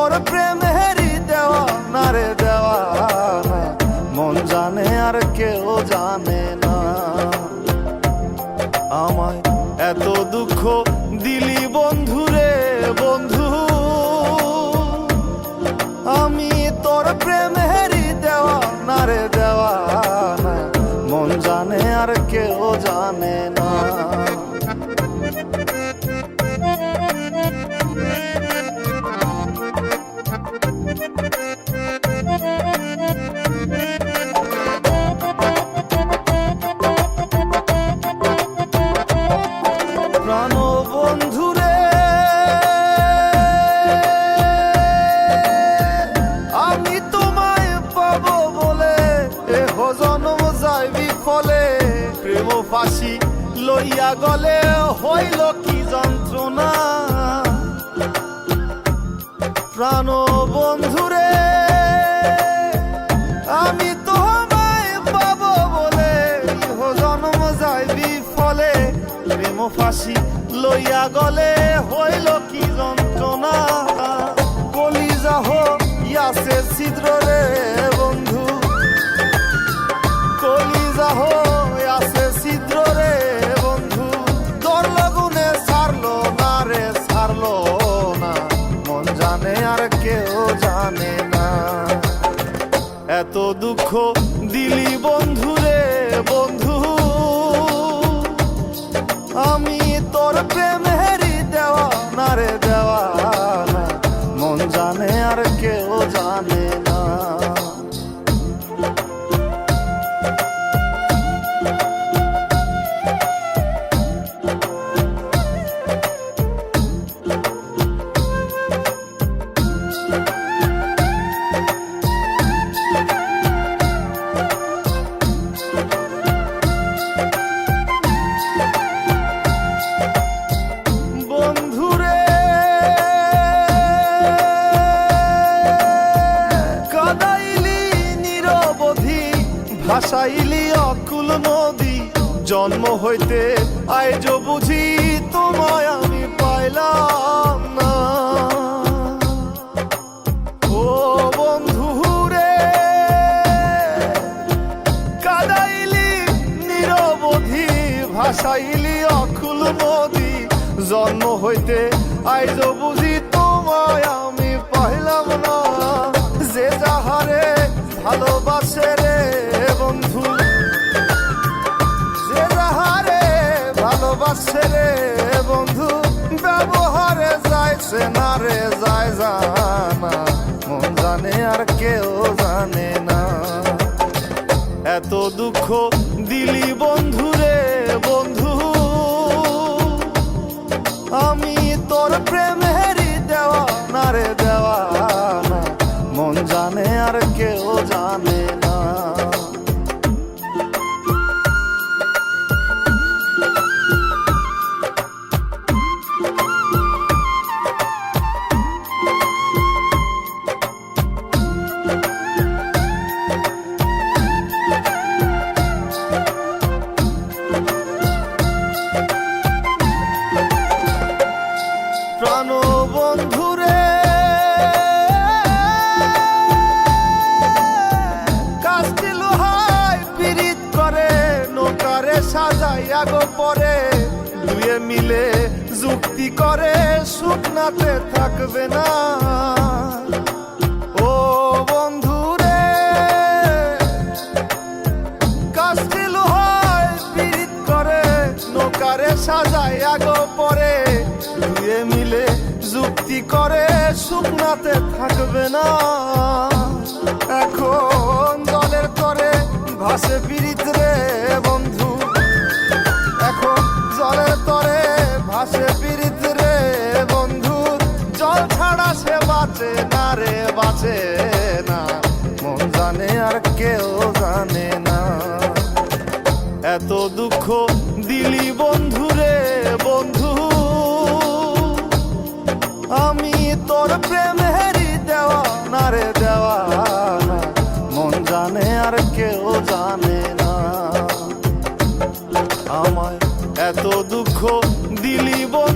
তোর প্রেমেরই দেওয়ানা রে দেওয়ানা, মন জানে আর কেউ জানে না। আমায় এত দুঃখ দিলি বন্ধু রে বন্ধু, আমি তোর প্রেমেরই দেওয়ানা রে দেওয়ানা, মন জানে আর কেউ জানে না। প্রাণ বন্ধু রে, আমি তোমায় পাবো বলে এহ জন্ম যায় বিফলে, প্রেম ফাঁসি লইয়া গলে হইল কি যন্ত্রণা। প্রাণ বন্ধু রে, আমি তোমায় পাবো বলে এহ জন্ম যায় বিফলে, প্রেম ফাঁসি লইয়া গলে হইল কি যন্ত্রণা। কলিজা হইয়াছে ছিদ্র রে বন্ধু, কলিজা হইয়াছে ছিদ্র রে বন্ধু, তোর লগুনে ছাড়লো না রে ছাড়লো না, মন জানে আর কেউ জানে না। এত দুঃখ দিলি বন্ধু রে বন্ধু, আমি তোর প্রেমেরই দেওয়ানা রে দেওয়ানা, মন জানে আর কেউ জানে না। ভাসাইলি অকুল নদী, জন্ম হইতে আইজ বুঝি তোমায় আমি পাইলাম না। ও বন্ধু রে, কাদাইলি নিরবধি, ভাসাইলি অকুল নদী, জন্ম হইতে আইজ বুঝি তোমায় আমি পাইলাম না। যে যাহারে ভালোবাসে রে বন্ধু, যে যাহারে ভালোবাসে রে বন্ধু, ব্যবহারে যাইছে না রে যায় জানা, মন জানে আর কেউ জানে না। এত দুঃখ দিলি বন্ধু রে বন্ধু, আমি তোর প্রেমেরই দেওয়ানা রে দেওয়ানা, মন জানে আর কেউ জানে না। প্রাণ বন্ধু রে, কাস্তি লোহায় পিরিত করে নৌকারে সাজাইয়া গো পরে, দুয়ে মিলে যুক্তি করে শুকনাতে থাকবে না। ও বন্ধু রে, কাস্তি লোহায় পিরিত করে নৌকারে সাজাইয়া গো পরে, দুয়ে মিলে যুক্তি করে শুকনাতে থাকবে না। এখন জলের তরে ভাসে পিরিত রে বন্ধু, এখন জলের তরে ভাসে পিরিত রে বন্ধু, জল ছাড়া সে বাঁচে না রে বাঁচে না, মন জানে আর কেউ জানে না। এত দুঃখ দিলি বন্ধু রে বন্ধু, আমি তোর প্রেমেরই দেওয়ানা রে দেওয়ানা, মন জানে আর কেউ জানে না। আমায় এত দুঃখ দিলি বন্ধু